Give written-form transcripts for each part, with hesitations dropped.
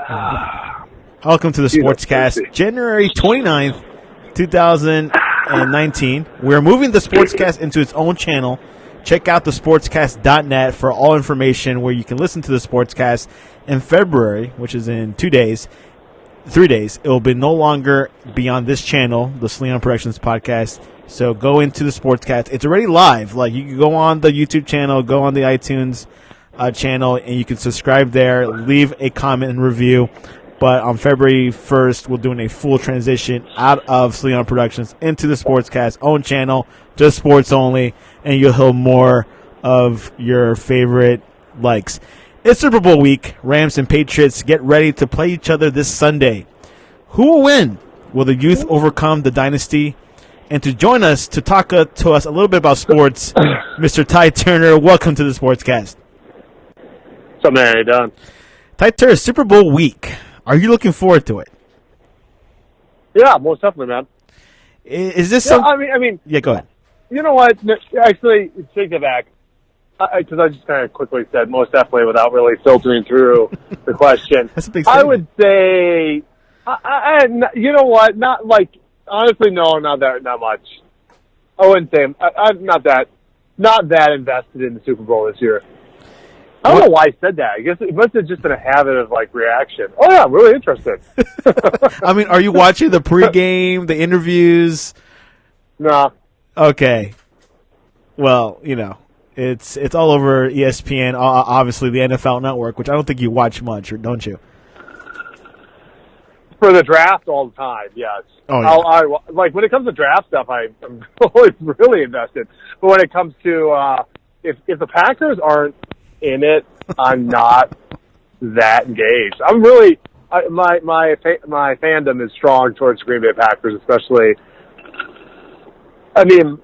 Welcome to the Sportscast, January 29th, 2019. We're moving the Sportscast into its own channel. Check out the sportscast.net for all information where you can listen to the Sportscast in February, which is in 3 days. It will be no longer be on this channel, the Sleon Productions podcast. So go into the Sportscast. It's already live. Like, you can go on the YouTube channel, go on the iTunes channel, and you can subscribe there, leave a comment and review. But on February 1st, we're doing a full transition out of Sleon Productions into the Sportscast own channel, just sports only, and you'll hear more of your favorite likes. It's Super Bowl week. Rams and Patriots get ready to play each other this Sunday. Who will win? Will the youth overcome the dynasty? And to join us, to talk to us a little bit about sports, Mr. Ty Turner, welcome to the Sportscast. What's up, man? How you doing? Ty Turner, Super Bowl week. Are you looking forward to it? Yeah, most definitely, man. Is this something? I mean, yeah, go ahead. You know what? Actually, take it back. Because I just kind of quickly said most definitely without really filtering through the question. That's a big statement. I would say, you know what? Not like, honestly, no, not much. I wouldn't say I'm not that invested in the Super Bowl this year. I don't know why I said that. I guess it must have just been a habit of, like, reaction. Oh, yeah, I'm really interested. I mean, are you watching the pregame, the interviews? No. Okay. Well, you know, it's all over ESPN, obviously the NFL Network, which I don't think you watch much, or don't you? For the draft all the time, yes. Oh, yeah. Like, when it comes to draft stuff, I'm always really invested. But when it comes to if the Packers aren't in it, I'm not that engaged. I'm really my fandom is strong towards Green Bay Packers, especially. I mean,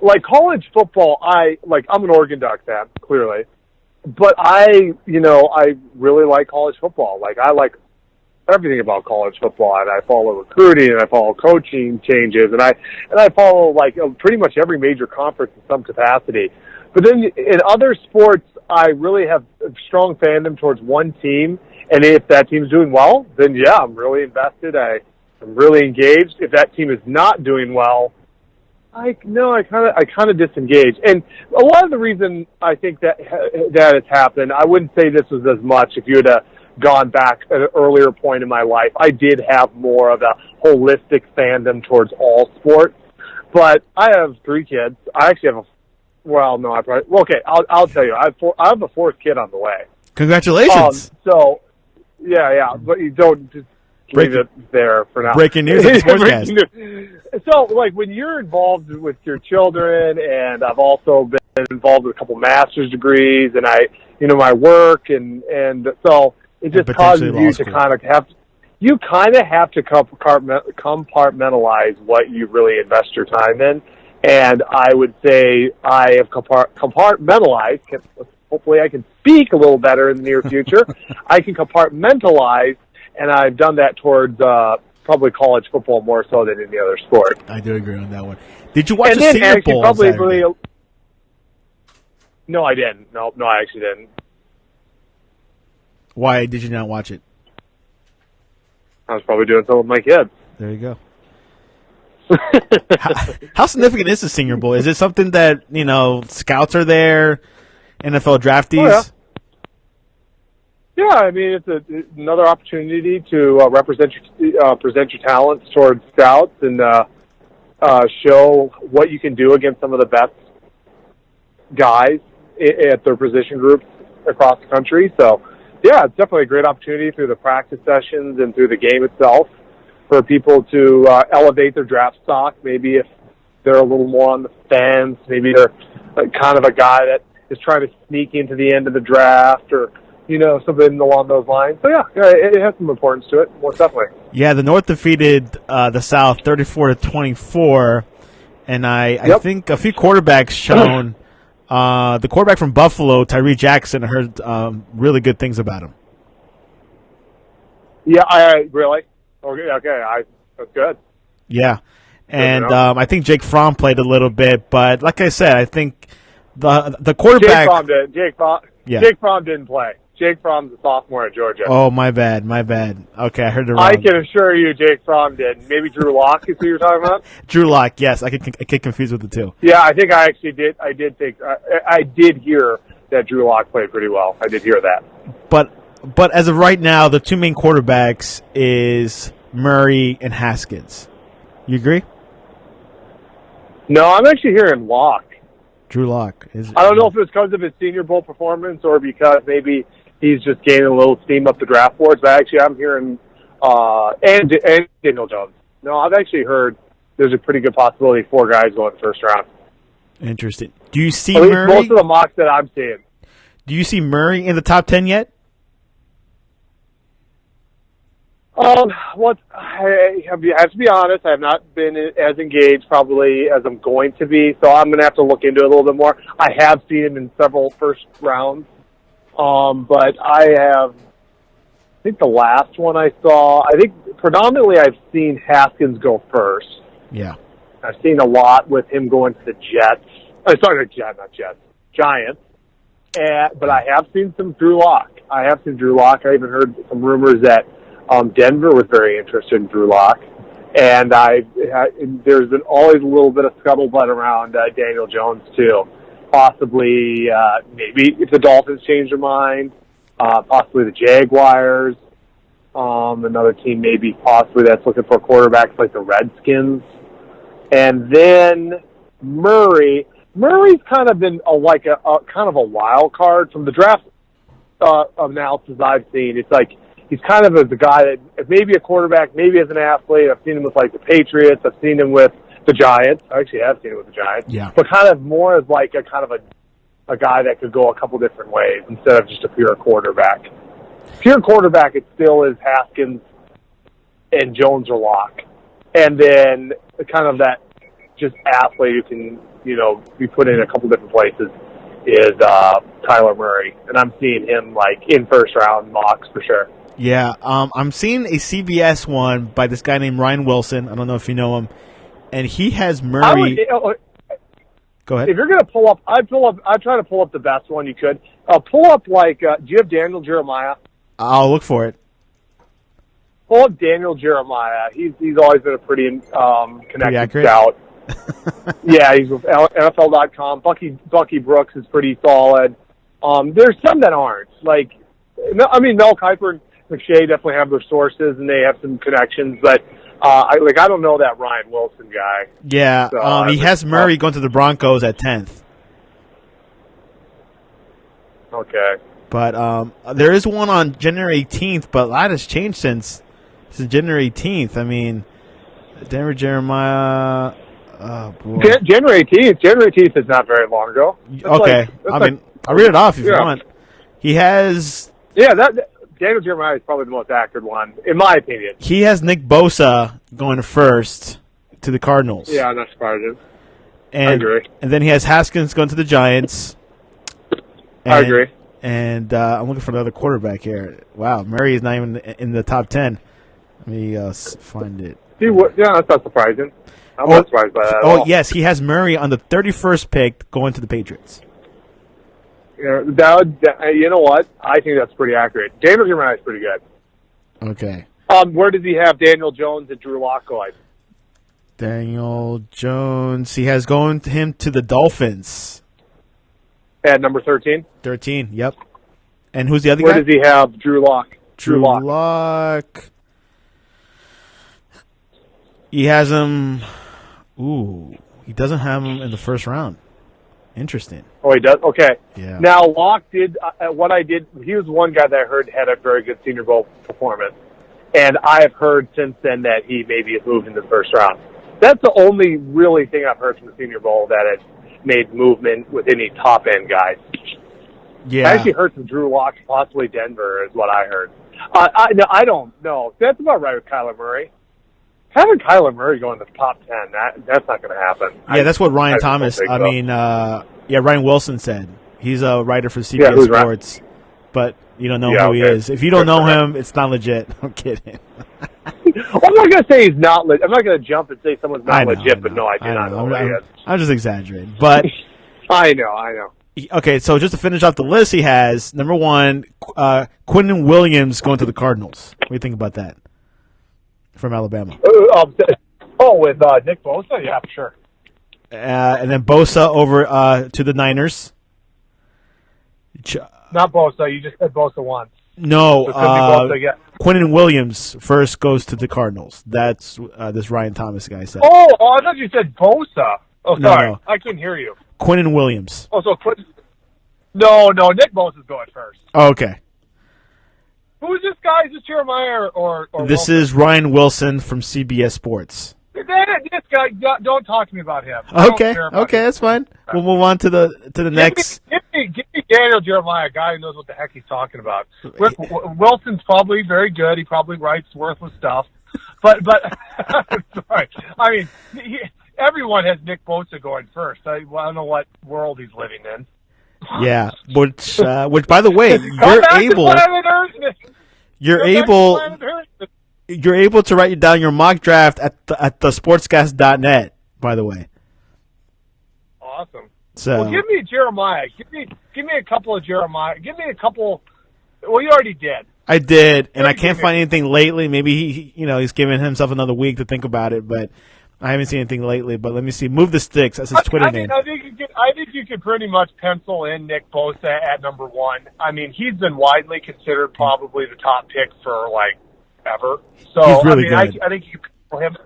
like college football, I'm an Oregon Duck fan, clearly, but I really like college football. Like, I like everything about college football, and I follow recruiting, and I follow coaching changes, and I follow like pretty much every major conference in some capacity. But then in other sports, I really have a strong fandom towards one team, and if that team's doing well, then yeah, I'm really invested. I'm really engaged. If that team is not doing well, I kind of disengage. And a lot of the reason I think that has happened, I wouldn't say this was as much if you had gone back at an earlier point in my life. I did have more of a holistic fandom towards all sports, but I have 3 kids. I actually have I'll tell you. I have a 4th kid on the way. Congratulations. Yeah, but you don't just leave it there for now. Breaking news on the Sportscast. So, like, when you're involved with your children, and I've also been involved with a couple master's degrees, and my work, and so it just causes you to kind of have to compartmentalize what you really invest your time in. And I would say I have compartmentalized. Hopefully I can speak a little better in the near future. I can compartmentalize, and I've done that towards probably college football more so than any other sport. I do agree on that one. Did you watch the Senior Bowl? No, I didn't. No, I actually didn't. Why did you not watch it? I was probably doing something with my kids. There you go. How significant is the Senior Bowl? Is it something that, scouts are there, NFL draftees? Oh, yeah, I mean, it's another opportunity to present your talents towards scouts and show what you can do against some of the best guys at their position groups across the country. So, yeah, it's definitely a great opportunity through the practice sessions and through the game itself for people to elevate their draft stock. Maybe if they're a little more on the fence, maybe they're kind of a guy that is trying to sneak into the end of the draft, or something along those lines. So yeah, it has some importance to it, most definitely. Yeah, the North defeated the South 34-24, and I think a few quarterbacks shown. The quarterback from Buffalo, Tyree Jackson, I heard really good things about him. Yeah, I really. Okay, that's good. Yeah, and I think Jake Fromm played a little bit, but like I said, I think the quarterback. Jake Fromm didn't play. Jake Fromm's a sophomore at Georgia. Oh, my bad. Okay, I heard it wrong. I can assure you Jake Fromm did. Maybe Drew Lock is who you're talking about? Drew Lock, yes. I get confused with the two. Yeah, I think I actually did. I did hear that Drew Lock played pretty well. I did hear that. But as of right now, the two main quarterbacks is Murray and Haskins. You agree? No, I'm actually hearing Lock. Drew Lock. I don't know if it's because of his Senior Bowl performance or because maybe he's just gaining a little steam up the draft boards. But actually, I'm hearing and Daniel Jones. No, I've actually heard there's a pretty good possibility 4 guys going first round. Interesting. Do you see At least Murray? most of the mocks that I'm seeing. Do you see Murray in the top 10 yet? I have to be honest. I have not been as engaged probably as I'm going to be, so I'm going to have to look into it a little bit more. I have seen him in several first rounds, but I think the last one I saw, I think predominantly I've seen Haskins go first. Yeah. I've seen a lot with him going to the Jets. Not Jets. Giants. But I have seen some Drew Lock. I even heard some rumors that Denver was very interested in Drew Lock. And there's been always a little bit of scuttlebutt around Daniel Jones, too. Possibly, maybe if the Dolphins change their mind, possibly the Jaguars, another team maybe possibly that's looking for quarterbacks like the Redskins. And then Murray's kind of been a kind of a wild card from the draft analysis I've seen. It's like he's kind of the guy that maybe a quarterback, maybe as an athlete. I've seen him with like the Patriots. I've seen him with the Giants. I actually have seen him with the Giants. Yeah. But kind of more as like a kind of a guy that could go a couple different ways instead of just a pure quarterback. Pure quarterback, it still is Haskins and Jones or Lock. And then kind of that just athlete who can, be put in a couple different places is Kyler Murray. And I'm seeing him like in first round mocks for sure. Yeah, I'm seeing a CBS one by this guy named Ryan Wilson. I don't know if you know him. And he has Murray. Go ahead. If you're going to pull up, I'd try to pull up the best one you could. Pull up do you have Daniel Jeremiah? I'll look for it. Pull up Daniel Jeremiah. He's always been a pretty connected accurate? scout. Yeah, he's with NFL.com. Bucky Brooks is pretty solid. There's some that aren't. Mel Kiper and McShay definitely have their sources and they have some connections, but I don't know that Ryan Wilson guy. Yeah, So, he has Murray going to the Broncos at 10th. Okay. But there is one on January 18th, but a lot has changed since January 18th. I mean, Denver Jeremiah. Oh, boy. January 18th is not very long ago. Okay. I'll read it off if you want. He has. Yeah, Daniel Jeremiah is probably the most accurate one, in my opinion. He has Nick Bosa going first to the Cardinals. Yeah, I'm not surprised. I agree. And then he has Haskins going to the Giants. I agree. And I'm looking for another quarterback here. Wow, Murray is not even in the top 10. Let me find it. Yeah, that's not surprising. I'm not surprised by that at all. Yes, he has Murray on the 31st pick going to the Patriots. You know what? I think that's pretty accurate. Daniel Jeremiah is pretty good. Okay. Where does he have Daniel Jones and Drew Lock going? Daniel Jones, he has going to him to the Dolphins. At number 13? 13, yep. And who's the other Where guy? does he have Drew Lock? Drew Lock. He has him. Ooh, he doesn't have him in the first round. Interesting. Oh, he does? Okay. Yeah. Now, Lock did, he was one guy that I heard had a very good Senior Bowl performance. And I have heard since then that he maybe has moved in the first round. That's the only really thing I've heard from the Senior Bowl that has made movement with any top-end guys. Yeah. I actually heard some Drew Lock, possibly Denver, is what I heard. I don't know. That's about right with Kyler Murray. Having Kyler Murray go in the top 10, that's not going to happen. Yeah, that's what Ryan Ryan Wilson said. He's a writer for CBS Sports, but you don't know who he is. If you don't know him, it's not legit. I'm kidding. Well, I'm not going to say he's not legit. I'm not going to jump and say someone's not legit, but no, I do not know who he is. I'm just exaggerating, but I know. Okay, so just to finish off the list, he has number 1, Quinnen Williams going to the Cardinals. What do you think about that? From Alabama. With Nick Bosa? Yeah, for sure. And then Bosa over to the Niners. Not Bosa. You just said Bosa once. No, So Bosa, yeah. Quinnen Williams first goes to the Cardinals. That's this Ryan Thomas guy said. Oh, I thought you said Bosa. Oh, sorry. No. I couldn't hear you. Quinnen Williams. Oh, so No, Nick Bosa's going first. Oh, okay. Who is this guy? Is this Jeremiah or This Wilson? is Ryan Wilson from CBS Sports. This guy, don't talk to me about him. Okay, that's fine. We'll move on to the next. Give me Daniel Jeremiah, a guy who knows what the heck he's talking about. Wilson's probably very good. He probably writes worthless stuff. But sorry. I mean, everyone has Nick Bosa going first. I don't know what world he's living in. Yeah, which by the way, you're able to write down your mock draft at the sportscast.net, by the way. Awesome. So give me Jeremiah. Give me a couple of Jeremiah. Give me a couple. Well, you already did. I did, and I can't find anything lately. Maybe he's giving himself another week to think about it, but I haven't seen anything lately. But let me see. Move the Sticks. That's his Twitter name. I think you could pretty much pencil in Nick Bosa at number 1. I mean, he's been widely considered probably the top pick for ever. So he's really good. I think you can pencil him.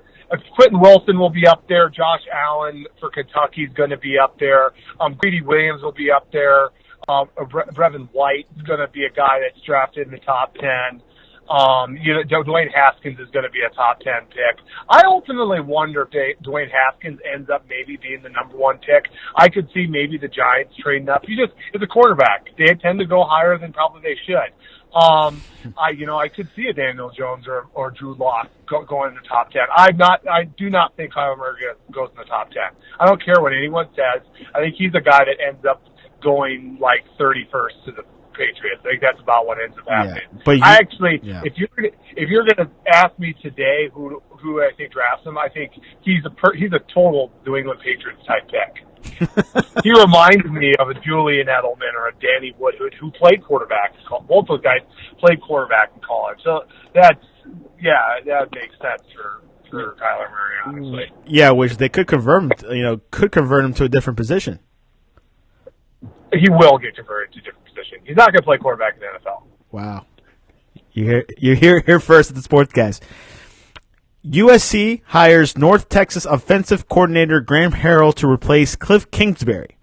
Quentin Wilson will be up there. Josh Allen for Kentucky is going to be up there. Greedy Williams will be up there. Brevin White is going to be a guy that's drafted in the top 10. Dwayne Haskins is going to be a top 10 pick. I ultimately wonder if Dwayne Haskins ends up maybe being the number 1 pick. I could see maybe the Giants trading up. It's a quarterback. They tend to go higher than probably they should. I could see a Daniel Jones or Drew Lock going in the top 10. I do not think Kyler Murray goes in the top 10. I don't care what anyone says. I think he's a guy that ends up going 31st to the Patriots. I think that's about what ends up happening. Yeah, but if you're gonna ask me today who I think drafts him, I think he's a total New England Patriots type pick. He reminds me of a Julian Edelman or a Danny Woodhood who played quarterback. Both those guys played quarterback in college. So that makes sense for Kyler Murray, honestly. Yeah, which they could convert him to a different position. He will get converted to a different position. He's not going to play quarterback in the NFL. Wow. You're here first at the Sportscast. USC hires North Texas offensive coordinator Graham Harrell to replace Cliff Kingsbury.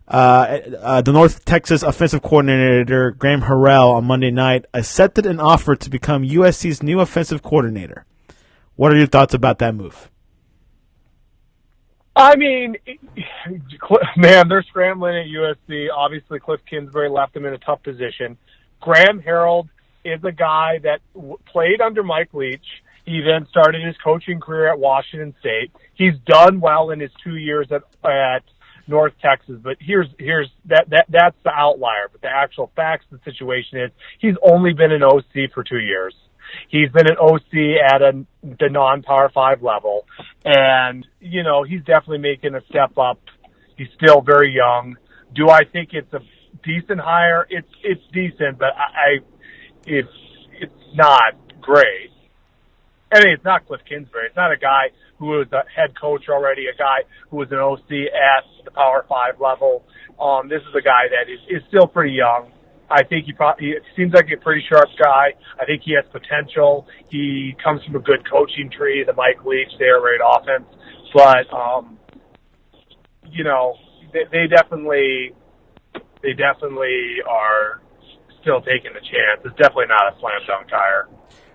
The North Texas offensive coordinator Graham Harrell on Monday night accepted an offer to become USC's new offensive coordinator. What are your thoughts about that move? I mean, man, they're scrambling at USC. Obviously, Cliff Kingsbury left them in a tough position. Graham Harrell is a guy that played under Mike Leach. He then started his coaching career at Washington State. He's done well in his 2 years at North Texas, but that's the outlier. But the actual facts of the situation is he's only been an OC for 2 years. He's been an OC at the non-Power 5 level, and he's definitely making a step up. He's still very young. Do I think it's a decent hire? It's decent, but it's not great. I mean, it's not Cliff Kingsbury. It's not a guy who was a head coach already, a guy who was an OC at the Power 5 level. This is a guy that is still pretty young. I think he seems like a pretty sharp guy. I think he has potential. He comes from a good coaching tree, the Mike Leach, the air raid offense. But, they definitely are still taking the chance. It's definitely not a slam dunk hire.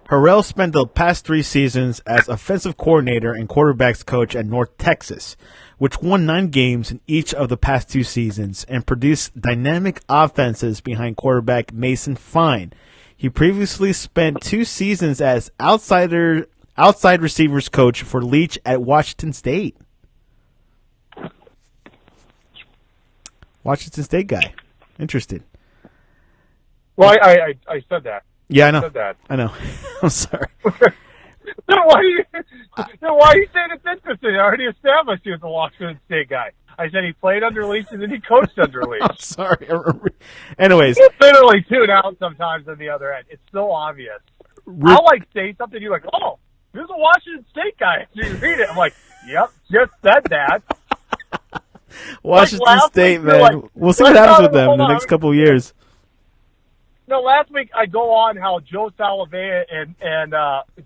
Harrell spent the past 3 seasons as offensive coordinator and quarterbacks coach at North Texas, which won 9 games in each of the past 2 seasons and produced dynamic offenses behind quarterback Mason Fine. He previously spent 2 seasons as outside receivers coach for Leach at Washington State. Washington State guy. Interesting. Well, I said that. Yeah, I know. I said that. I know. I'm sorry. Why are you saying it's interesting? I already established he was a Washington State guy. I said he played under Leach and then he coached under Leach. I'm sorry. Anyways. You literally tune out sometimes on the other end. It's so obvious. I'll say something, you're like, oh, there's a Washington State guy. So you read it. I'm like, yep, just said that. Washington State, man. Like, we'll see what happens with them in the next couple of years. No, last week I go on how Joe Salavea and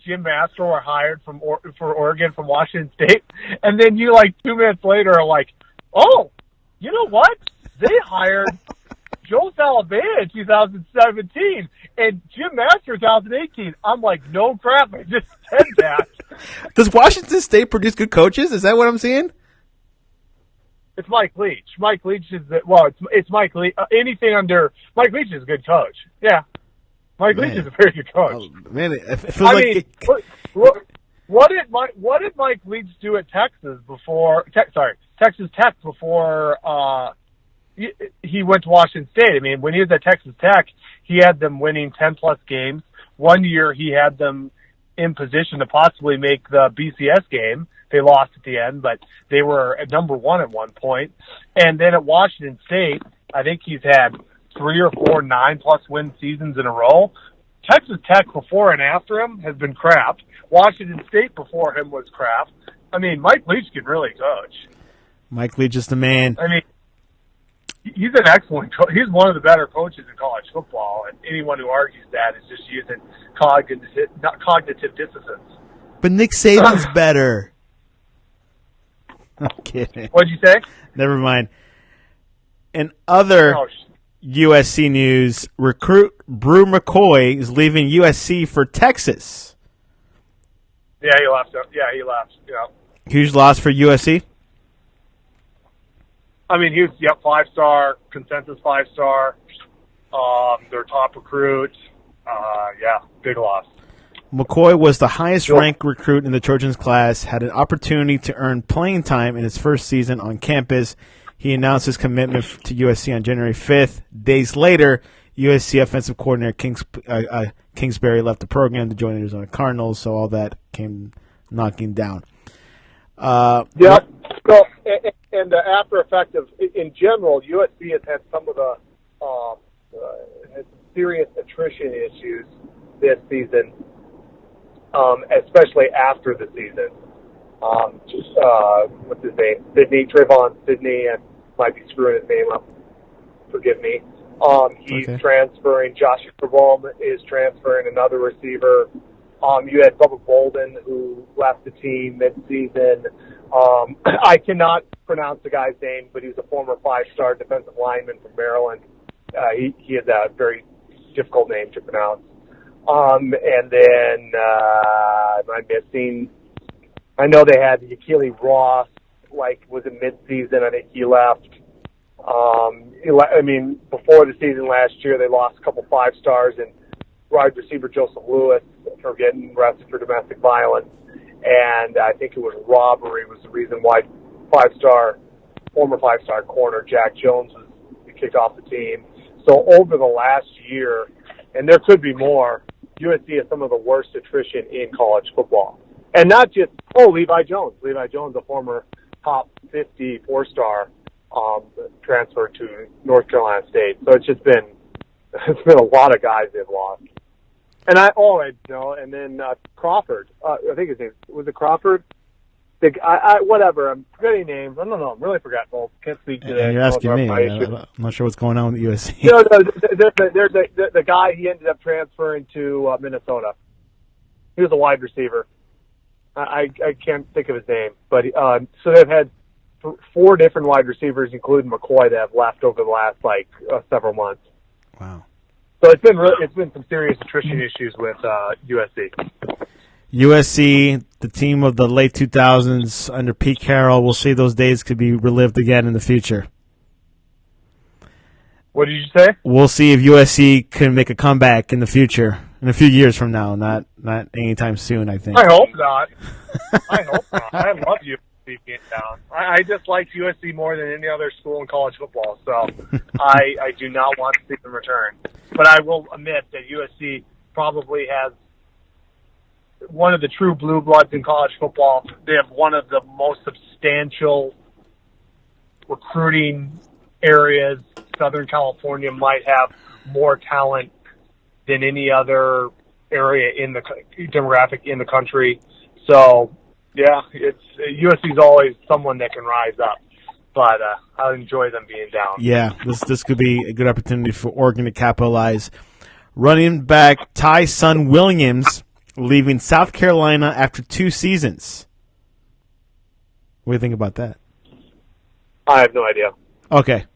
Jim Mastro were hired for Oregon from Washington State, and then you 2 minutes later are like, oh, you know what? They hired Joe Salavea in 2017 and Jim Mastro in 2018. I'm like, no crap, I just said that. Does Washington State produce good coaches? Is that what I'm seeing? It's Mike Leach. Mike Leach is it's Mike Leach. Anything under Mike Leach is a good coach. Yeah, Mike Leach is a very good coach. Oh, man, it feels what did Mike Leach do at Texas before? Texas Tech before he went to Washington State. I mean, when he was at Texas Tech, he had them winning 10+ games. One year, he had them in position to possibly make the BCS game. They lost at the end, but they were at number 1 at one point. And then at Washington State, I think he's had 3 or 4 9+ win seasons in a row. Texas Tech before and after him has been crap. Washington State before him was crap. I mean, Mike Leach can really coach. Mike Leach is the man. I mean, he's an excellent coach. He's one of the better coaches in college football, and anyone who argues that is just using cognitive dissonance. But Nick Saban's better. I'm kidding. What'd you say? Never mind. In other USC news, recruit Brew McCoy is leaving USC for Texas. Yeah, he left. Yeah. Huge loss for USC. I mean, he was 5-star, consensus 5-star. Their top recruit. Big loss. McCoy was the highest-ranked recruit in the Trojans class, had an opportunity to earn playing time in his first season on campus. He announced his commitment to USC on January 5th. Days later, USC offensive coordinator Kingsbury left the program to join the Arizona Cardinals, so all that came knocking down. So, and the after effect of, in general, USC has had some of the had some serious attrition issues this season. Especially after the season. What's his name? Trayvon Sidney, and might be screwing his name up. Forgive me. He's transferring. Josh Kerbohm is transferring, another receiver. You had Bubba Bolden, who left the team mid-season. I cannot pronounce the guy's name, but he was a former 5-star defensive lineman from Maryland. He has a very difficult name to pronounce. And then, am I missing? I know they had Yakili Ross, was in mid-season. I think he left. I mean, before the season last year, they lost a couple 5-stars, and wide receiver Joseph Lewis for getting arrested for domestic violence. And I think it was robbery was the reason why former 5-star corner Jack Jones was kicked off the team. So over the last year, and there could be more, USC has some of the worst attrition in college football. And not just, Levi Jones. Levi Jones, a former top 50 4-star, transferred to North Carolina State. So it's been a lot of guys they've lost. And and then Crawford. I think his name, was it Crawford? Whatever, I'm forgetting names. I don't know. I'm really forgetful. Can't speak to that. You're asking me. I'm not sure what's going on with USC. There's the guy, he ended up transferring to Minnesota. He was a wide receiver. I can't think of his name. But so they've had 4 different wide receivers, including McCoy, that have left over the last several months. Wow. So it's been some serious attrition issues with USC. USC, the team of the late 2000s under Pete Carroll, we'll see those days could be relived again in the future. What did you say? We'll see if USC can make a comeback in the future, in a few years from now, not anytime soon, I think. I hope not. I love USC being down. I just like USC more than any other school in college football, so I do not want to see them return. But I will admit that USC probably has one of the true blue bloods in college football. They have one of the most substantial recruiting areas, Southern California might have more talent than any other area in the demographic in the country. So, yeah, USC's always someone that can rise up, but I enjoy them being down. Yeah, this could be a good opportunity for Oregon to capitalize. Running back Tyson Williams leaving South Carolina after 2 seasons. What do you think about that? I have no idea. Okay.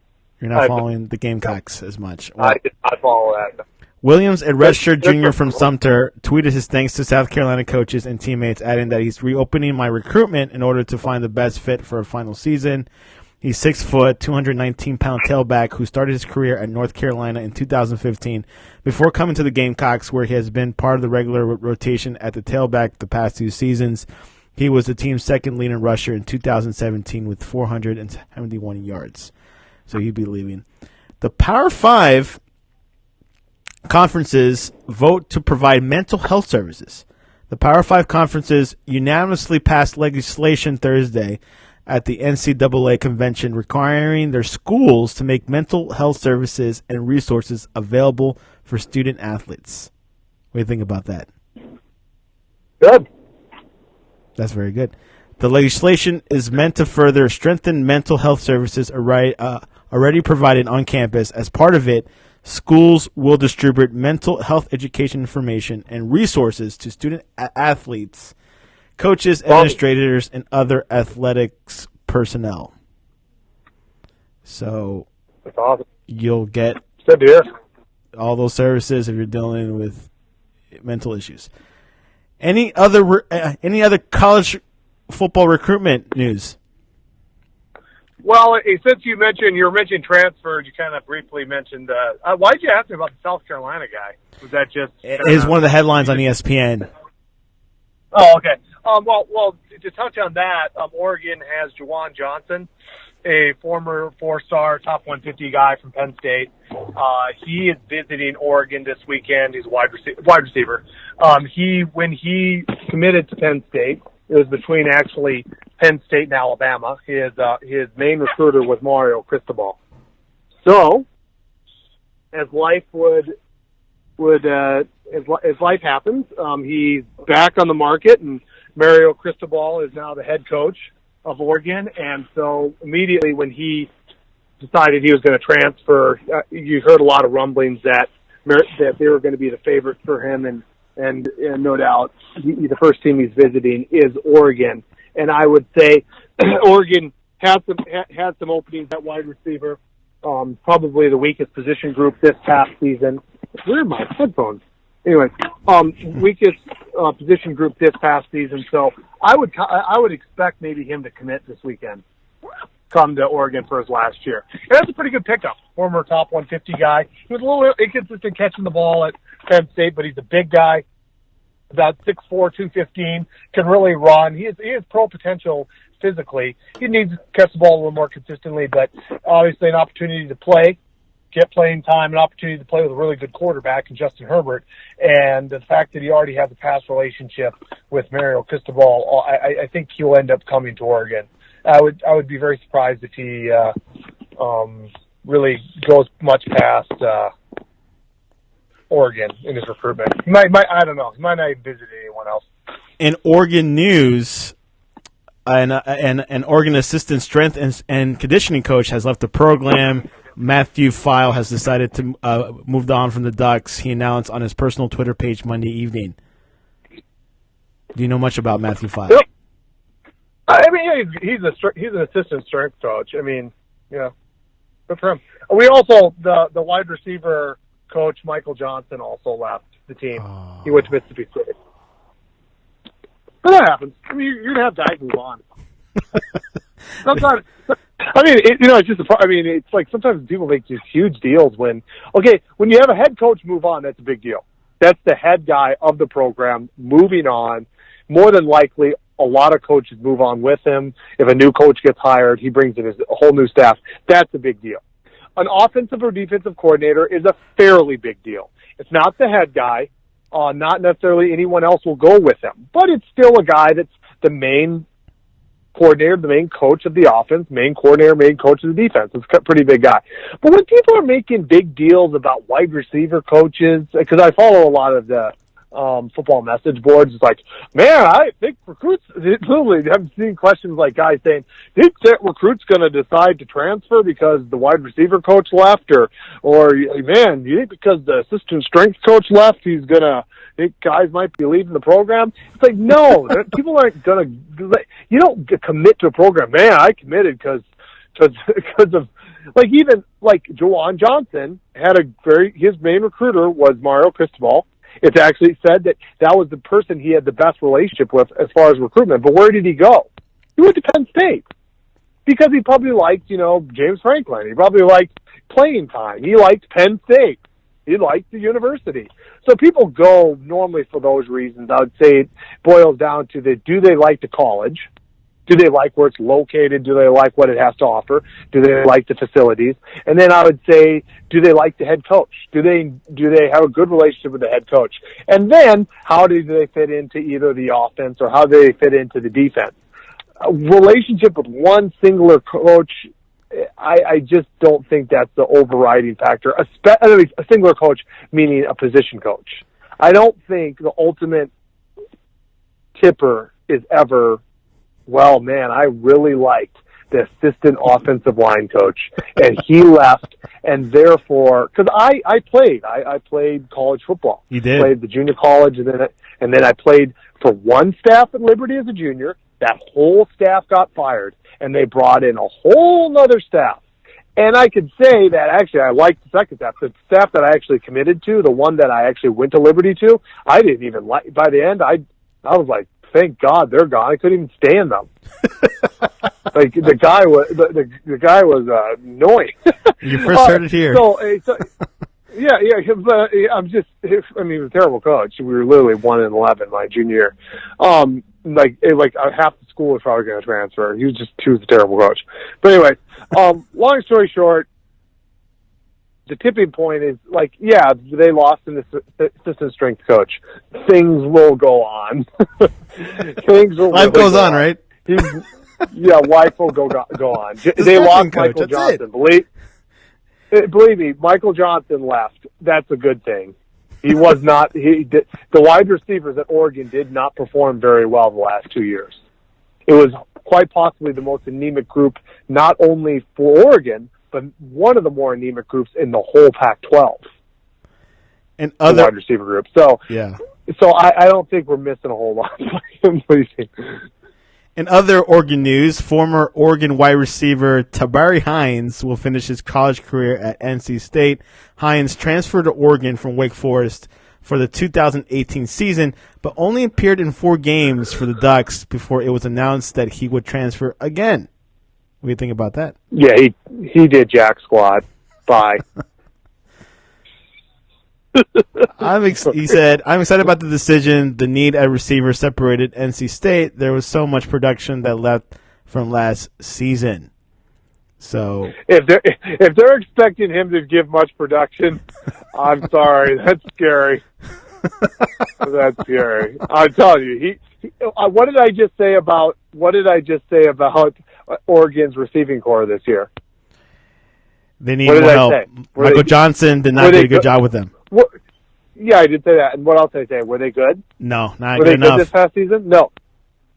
You're not following the Gamecocks as much. I did not follow that. Williams, a redshirt junior from Sumter, tweeted his thanks to South Carolina coaches and teammates, adding that he's reopening my recruitment in order to find the best fit for a final season. He's 6 foot, 219-pound tailback who started his career at North Carolina in 2015 before coming to the Gamecocks, where he has been part of the regular rotation at the tailback the past 2 seasons. He was the team's second leading rusher in 2017 with 471 yards. So he'd be leaving. The Power 5 conferences vote to provide mental health services. The Power 5 conferences unanimously passed legislation Thursday at the NCAA convention requiring their schools to make mental health services and resources available for student athletes. What do you think about that? Good. That's very good. The legislation is meant to further strengthen mental health services already provided on campus. As part of it, schools will distribute mental health education information and resources to student athletes, coaches, administrators, and other athletics personnel. So that's awesome. You'll get good to hear. All those services if you're dealing with mental issues. Any other college football recruitment news? Well, since you were mentioning transfers, you kind of briefly mentioned. Why did you ask me about the South Carolina guy? Was that just? It is one of the headlines on ESPN. Oh, okay. Well, to touch on that, Oregon has Juwan Johnson, a former 4-star top 150 guy from Penn State. He is visiting Oregon this weekend. He's a wide receiver. When he committed to Penn State, it was between actually Penn State and Alabama. His main recruiter was Mario Cristobal. So, as life as life happens, he's back on the market, and Mario Cristobal is now the head coach of Oregon. And so, immediately when he decided he was going to transfer, you heard a lot of rumblings that they were going to be the favorite for him, and no doubt the first team he's visiting is Oregon. And I would say Oregon had some openings at wide receiver, probably the weakest position group this past season. Where are my headphones? Anyway, weakest position group this past season. So I would expect maybe him to commit this weekend, come to Oregon for his last year. And that's a pretty good pickup. Former top 150 guy. He was a little inconsistent catching the ball at Penn State, but he's a big guy, about 6'4", 215, can really run. He has pro potential physically. He needs to catch the ball a little more consistently, but obviously an opportunity to play, get playing time, an opportunity to play with a really good quarterback in Justin Herbert, and the fact that he already has a past relationship with Mario Cristobal, I think he'll end up coming to Oregon. I would be very surprised if he really goes much past Oregon in his recruitment. He might I don't know. He might not even visit anyone else. In Oregon news, an Oregon assistant strength and conditioning coach has left the program. Matthew File has decided to move on from the Ducks. He announced on his personal Twitter page Monday evening. Do you know much about Matthew File? Yep. I mean, he's an assistant strength coach. I mean, yeah, good for him. We also the wide receiver coach Michael Johnson also left the team. Oh. He went to Mississippi State. But that happens. I mean, you're gonna have guys move on. Sometimes, I mean, it's just. It's like sometimes people make these huge deals when you have a head coach move on, that's a big deal. That's the head guy of the program moving on. More than likely, a lot of coaches move on with him. If a new coach gets hired, he brings in a whole new staff. That's a big deal. An offensive or defensive coordinator is a fairly big deal. It's not the head guy. Not necessarily anyone else will go with him. But it's still a guy that's the main coordinator, the main coach of the offense, main coordinator, main coach of the defense. It's a pretty big guy. But when people are making big deals about wide receiver coaches, because I follow a lot of the football message boards, it's like, man, I think recruits, literally, I've seen questions like guys saying, think that recruit's going to decide to transfer because the wide receiver coach left, or man, do you think because the assistant strength coach left, he's going to think guys might be leaving the program? It's like, no, people aren't going to, you don't commit to a program. Man, I committed because of, like, even, like, Juwan Johnson had his main recruiter was Mario Cristobal. It's actually said that was the person he had the best relationship with as far as recruitment. But where did he go? He went to Penn State because he probably liked, James Franklin. He probably liked playing time. He liked Penn State. He liked the university. So people go normally for those reasons. I would say it boils down to do they like the college? Do they like where it's located? Do they like what it has to offer? Do they like the facilities? And then I would say, do they like the head coach? Do they have a good relationship with the head coach? And then how do they fit into either the offense or how do they fit into the defense? A relationship with one singular coach, I just don't think that's the overriding factor. A singular coach meaning a position coach. I don't think the ultimate tipper is ever, well, man, I really liked the assistant offensive line coach, and he left, and therefore, because I played college football. You did? Played the junior college, and then I played for one staff at Liberty as a junior. That whole staff got fired, and they brought in a whole other staff. And I could say that actually I liked the second staff. The staff that I actually committed to, the one that I actually went to Liberty to, I didn't even like. By the end, I was like, thank God they're gone. I couldn't even stand them. Like the guy was annoying. You first heard it here. Yeah. He was a terrible coach. We were literally 1-11 my junior year. Like half the school was probably going to transfer. He was a terrible coach. But anyway, long story short, the tipping point is like, yeah, they lost an assistant strength coach. Things will go on. Life goes on, right? Life will go on. They lost Michael Johnson. Believe me, Michael Johnson left. That's a good thing. He was not. The wide receivers at Oregon did not perform very well the last 2 years. It was quite possibly the most anemic group, not only for Oregon, but one of the more anemic groups in the whole Pac-12. And the wide receiver group. So I don't think we're missing a whole lot. What do you think? In other Oregon news, former Oregon wide receiver Tabari Hines will finish his college career at NC State. Hines transferred to Oregon from Wake Forest for the 2018 season, but only appeared in 4 games for the Ducks before it was announced that he would transfer again. What do you think about that? Yeah, he did jack squad. Bye. He said, I'm excited about the decision. The need at receiver separated NC State. There was so much production that left from last season. So if they're expecting him to give much production, I'm sorry. That's scary. That's scary. I'm telling you. What did I just say about Oregon's receiving core this year? They need more help. Michael Johnson did not do a good job with them. Yeah, I did say that. And what else did I say? Were they good? No, not good enough. Were they good this past season? No.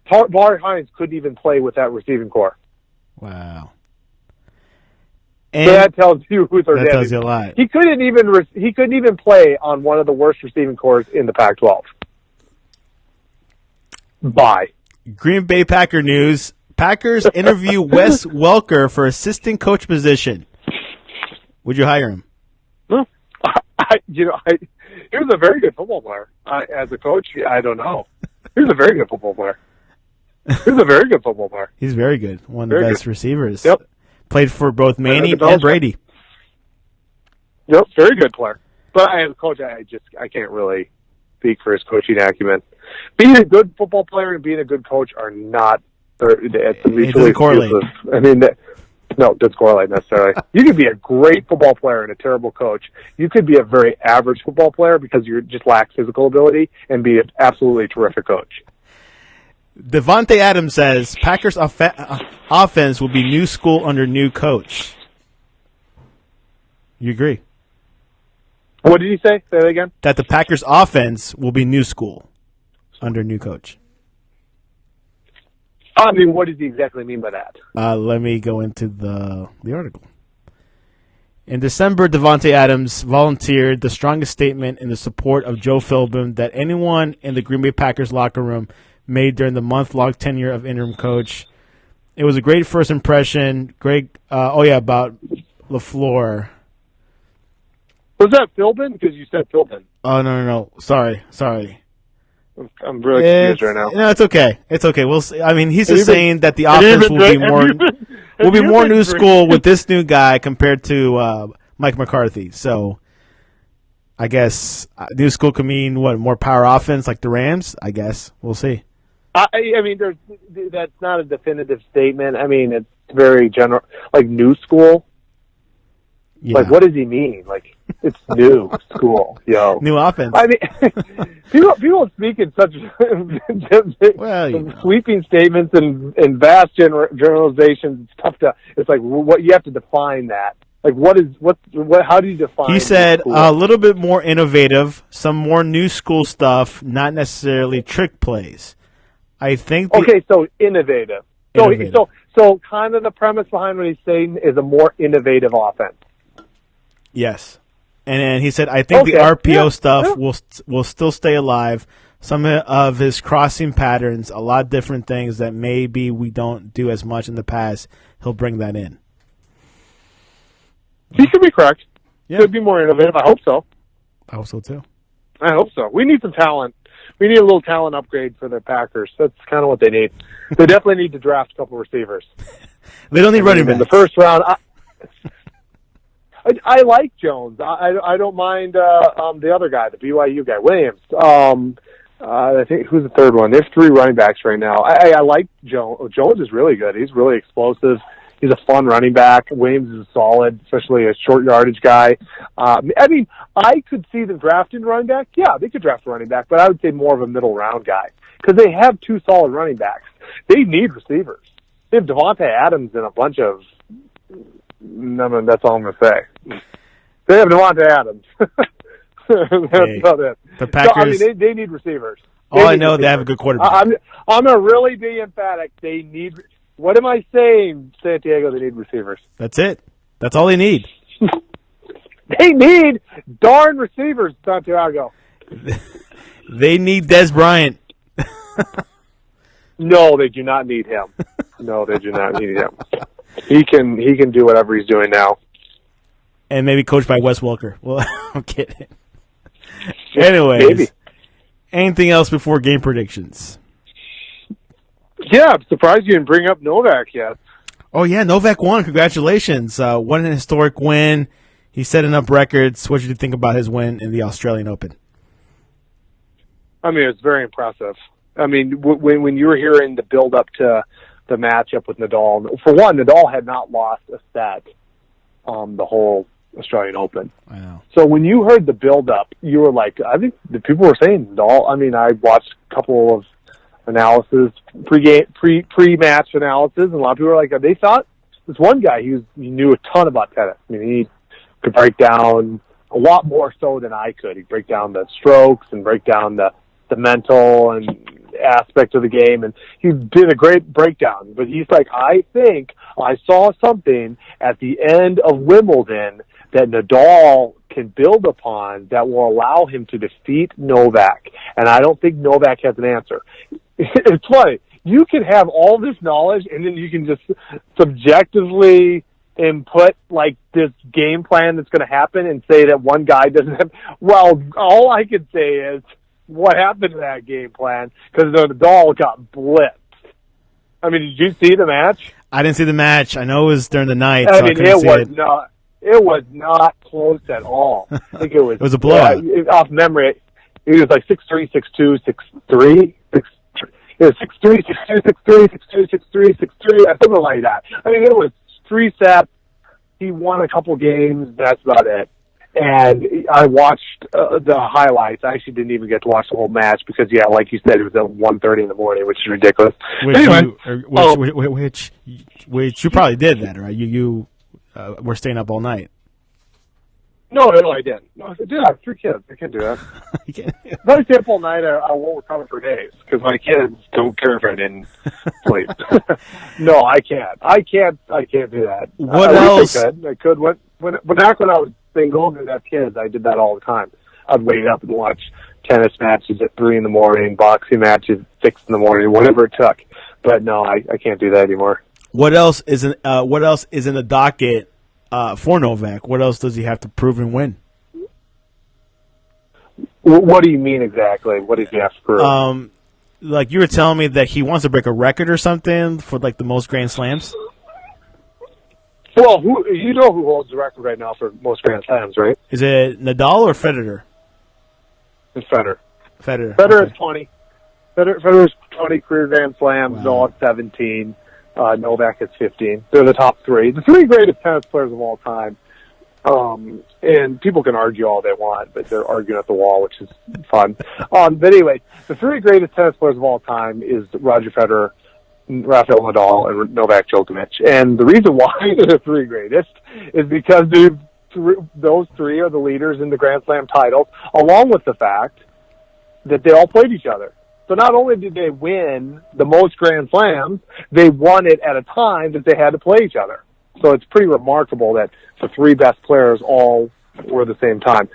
Tabari Hines couldn't even play with that receiving core. Wow. And so that tells you who's their That tells you a lot. He couldn't even play on one of the worst receiving cores in the Pac-12. Bye. Green Bay Packer news. Packers interview Wes Welker for assistant coach position. Would you hire him? No. He was a very good football player. As a coach, I don't know. He was a very good football player. He's very good. One of the best receivers. Yep. Played for both Manning and Brady. Yep, very good player. But as a coach, I can't really speak for his coaching acumen. Being a good football player and being a good coach are not. It's mutually correlate. I mean, no, it doesn't correlate necessarily. You could be a great football player and a terrible coach. You could be a very average football player because you just lack physical ability and be an absolutely terrific coach. Devontae Adams says Packers offense will be new school under new coach. You agree? What did he say? Say that again. That the Packers offense will be new school under new coach. I mean, what does he exactly mean by that? Let me go into the article. In December, Devontae Adams volunteered the strongest statement in the support of Joe Philbin that anyone in the Green Bay Packers locker room made during the month-long tenure of interim coach. It was a great first impression. About LaFleur. Was that Philbin? Because you said Philbin. Oh, no. Sorry. I'm really confused right now. No, it's okay. It's okay. We'll see. I mean, he's just saying that the offense will be more new school with this new guy compared to Mike McCarthy. So I guess new school could mean what, more power offense like the Rams? I guess we'll see. I mean, that's not a definitive statement. I mean, it's very general, like new school. Yeah. Like, what does he mean? Like, it's new school, yo. New offense. I mean, people speak in such sweeping statements and vast generalizations. It's tough to. It's like what you have to define that. Like, how do you define? He said a little bit more innovative, some more new school stuff, not necessarily trick plays. I think. So innovative. So kind of the premise behind what he's saying is a more innovative offense. Yes, and he said, I think the RPO stuff will still stay alive. Some of his crossing patterns, a lot of different things that maybe we don't do as much in the past. He'll bring that in. He could be correct. Yeah. Could be more innovative. I hope so. I hope so too. I hope so. We need some talent. We need a little talent upgrade for the Packers. That's kind of what they need. They definitely need to draft a couple receivers. They don't need running backs. In the first round, I like Jones. I don't mind the other guy, the BYU guy, Williams. I think who's the third one? There's 3 running backs right now. I like Jones. Jones is really good. He's really explosive. He's a fun running back. Williams is solid, especially a short yardage guy. I mean, I could see them drafting a running back. Yeah, they could draft a running back, but I would say more of a middle round guy because they have 2 solid running backs. They need receivers. They have Devontae Adams and a bunch of. No, that's all I'm going to say. They have Devontae Adams. That's about it. The Packers. So, I mean, they need receivers. I know they have a good quarterback. I'm going to really be emphatic. They need. What am I saying, Santiago? They need receivers. That's it. That's all they need. They need darn receivers, Santiago. They need Dez Bryant. No, they do not need him. No, they do not need him. He can do whatever he's doing now. And maybe coached by Wes Welker. Well, I'm kidding. Anyways, maybe. Anything else before game predictions? Yeah, I'm surprised you didn't bring up Novak yet. Oh, yeah, Novak won. Congratulations. What an historic win. He's setting up records. What did you think about his win in the Australian Open? I mean, it's very impressive. I mean, when you were hearing the build-up to the matchup with Nadal, for one, Nadal had not lost a set the whole Australian Open. Wow. So when you heard the build-up, you were like, I think the people were saying Nadal. I mean, I watched a couple of analysis, pre-match analysis, and a lot of people were like, they thought this one guy, he knew a ton about tennis. I mean, he could break down a lot more so than I could. He'd break down the strokes and break down the mental and aspect of the game, and he did a great breakdown. But he's like, I think I saw something at the end of Wimbledon that Nadal can build upon that will allow him to defeat Novak, and I don't think Novak has an answer. It's funny. You can have all this knowledge, and then you can just subjectively input like this game plan that's going to happen and say that one guy doesn't have. Well, all I could say is what happened to that game plan because the Nadal got blitzed. I mean, did you see the match? I didn't see the match. I know it was during the night. I mean, it was not close at all. I think it was. It was a blowout. Off memory, it was like 6-3, 6-2, 6-3. It was 6-3, 6-2, 6-3, 6-2, 6-3, 6-3, something like that. I mean, it was 3 sets. He won a couple games. That's about it. And I watched the highlights. I actually didn't even get to watch the whole match because, yeah, like you said, it was at 1:30 in the morning, which is ridiculous. Which you probably did that, right? You were staying up all night. No, I didn't. No, dude, I have 3 kids. I can't do that. If I stay up all night, I won't recover for days because my kids don't care if I didn't sleep. No, I can't. I can't do that. What else? I could. Back when I was single and had kids, I did that all the time. I'd wait up and watch tennis matches at 3 in the morning, boxing matches at 6 in the morning, whatever it took. But no, I can't do that anymore. What else is in the docket for Novak? What else does he have to prove and win? What do you mean exactly? What does he have to prove? Like you were telling me that he wants to break a record or something for like the most Grand Slams. Well, you know who holds the record right now for most Grand Slams, right? Is it Nadal or Federer? It's Federer. Federer. Federer Okay. is 20. Federer's 20 career Grand Slams. Wow. Nadal's 17. Novak is 15. They're the top 3. The 3 greatest tennis players of all time. And people can argue all they want, but they're arguing at the wall, which is fun. But anyway, the 3 greatest tennis players of all time is Roger Federer, Rafael Nadal, and Novak Djokovic. And the reason why they're the 3 greatest is because those 3 are the leaders in the Grand Slam titles, along with the fact that they all played each other. So not only did they win the most Grand Slams, they won it at a time that they had to play each other. So it's pretty remarkable that the 3 best players all were at the same time.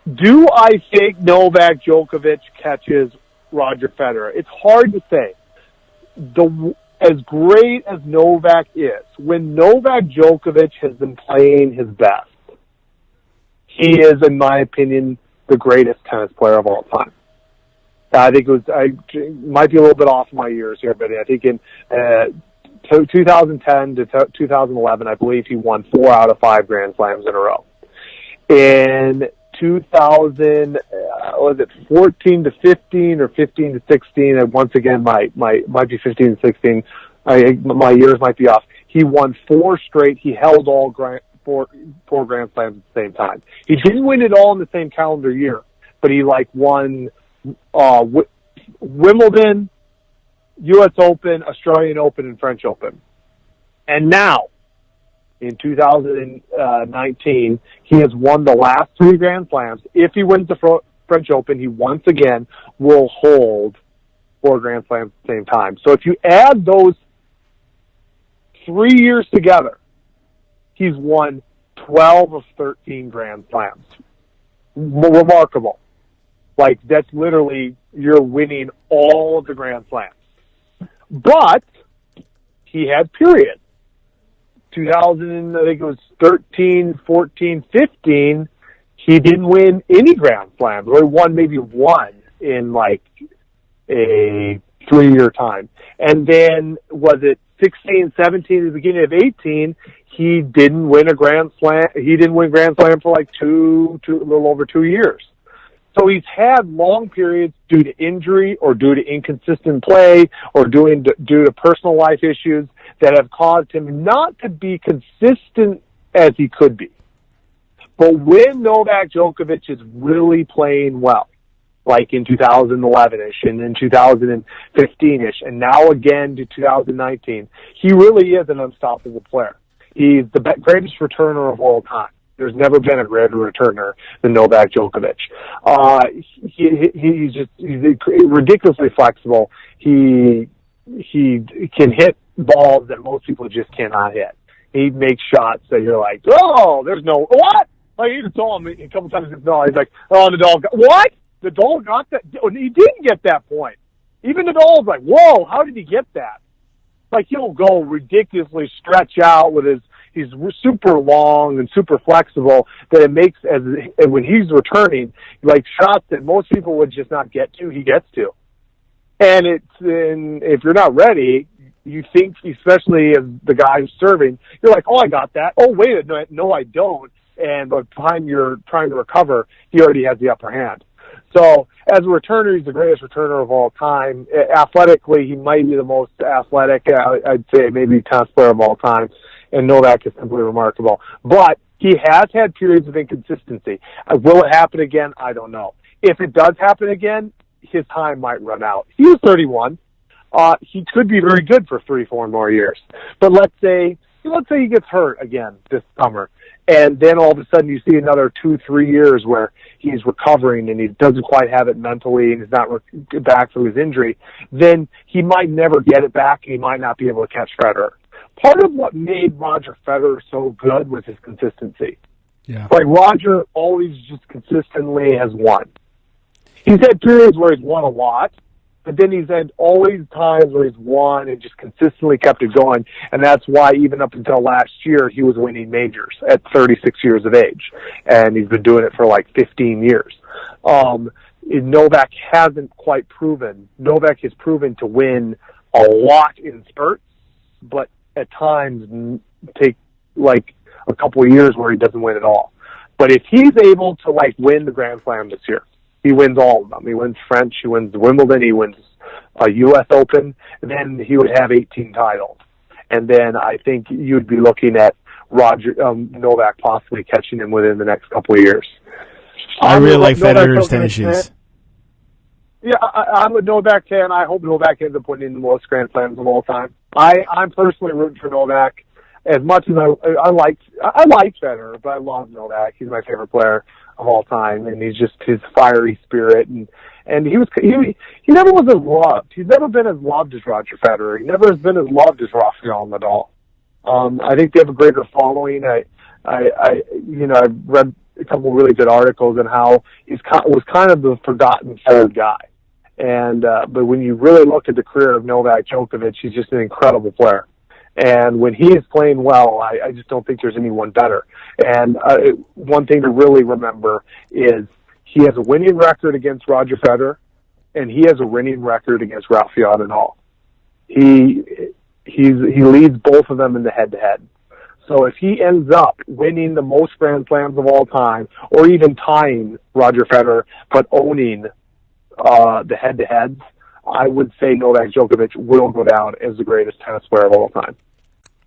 Do I think Novak Djokovic catches Roger Federer? It's hard to say. As great as Novak is, when Novak Djokovic has been playing his best, he is, in my opinion, the greatest tennis player of all time. I think I might be a little bit off my years here, but I think in 2010 to 2011, I believe he won 4 out of 5 Grand Slams in a row. In 2000, was it 14 to 15 or 15 to 16? And once again, might be 15 to 16. My years might be off. He won 4 straight. He held all four Grand Slams at the same time. He didn't win it all in the same calendar year, but he won Wimbledon, U.S. Open, Australian Open, and French Open. And now, in 2019, he has won the last 3 Grand Slams. If he wins the French Open, he once again will hold 4 Grand Slams at the same time. So if you add those 3 years together, he's won 12 of 13 Grand Slams. Remarkable. That's literally, you're winning all of the Grand Slams. But he had periods. 2000, I think it was 13, 14, 15, he didn't win any Grand Slams. Or he won maybe 1 in a 3-year time. And then, was it 16, 17, at the beginning of 18, he didn't win a Grand Slam. He didn't win Grand Slam for a little over 2 years. So he's had long periods due to injury or due to inconsistent play or due to personal life issues that have caused him not to be consistent as he could be. But when Novak Djokovic is really playing well, like in 2011-ish and in 2015-ish, and now again to 2019, he really is an unstoppable player. He's the greatest returner of all time. There's never been a greater returner than Novak Djokovic. He's ridiculously flexible. He can hit balls that most people just cannot hit. He makes shots that you're like, oh, there's no, what? Like, you saw him a couple times. No, he's like, oh, Nadal got, what? Nadal got that? He didn't get that point. Even Nadal's like, whoa, how did he get that? Like, he'll go ridiculously stretch out with he's super long and super flexible that it makes, when he's returning, shots that most people would just not get to, he gets to. And if you're not ready, you think, especially as the guy who's serving, you're like, oh, I got that. Oh, wait a minute. No, I don't. And by the time you're trying to recover, he already has the upper hand. So as a returner, he's the greatest returner of all time. Athletically, he might be the most athletic, I'd say maybe tennis player of all time. and Novak is simply remarkable. But he has had periods of inconsistency. Will it happen again? I don't know. If it does happen again, his time might run out. He was 31. He could be very good for 3-4 more years. But let's say he gets hurt again this summer, and then all of a sudden you see another 2-3 years where he's recovering and he doesn't quite have it mentally and he's not back from his injury, then he might never get it back and he might not be able to catch Federer. Part of what made Roger Federer so good was his consistency. Yeah. Like, Roger always just consistently has won. He's had periods where he's won a lot, but then he's had always times where he's won and just consistently kept it going. And that's why even up until last year, he was winning majors at 36 years of age. And he's been doing it for like 15 years. Novak hasn't quite proven. Novak has proven to win a lot in spurts, but at times take like a couple of years where he doesn't win at all. But if he's able to like win the Grand Slam this year, he wins all of them. He wins French, he wins Wimbledon, he wins a U.S. Open, then he would have 18 titles. And then I think you'd be looking at Novak possibly catching him within the next couple of years. I really like Federer's tennis shoes. Yeah, I'm a Novak fan. I hope Novak ends up winning the most Grand Slams of all time. I'm personally rooting for Novak. As much as I like Federer, but I love Novak. He's my favorite player of all time, and he's just his fiery spirit, and he never was as loved. He's never been as loved as Roger Federer. He never has been as loved as Rafael Nadal. I think they have a greater following. I've read a couple of really good articles on how was kind of the forgotten third guy. And but when you really look at the career of Novak Djokovic, he's just an incredible player. And when he is playing well, I just don't think there's anyone better. And one thing to really remember is he has a winning record against Roger Federer, and he has a winning record against Rafael Nadal. He leads both of them in the head-to-head. So if he ends up winning the most Grand Slams of all time, or even tying Roger Federer, but owning the head-to-heads, I would say Novak Djokovic will go down as the greatest tennis player of all time.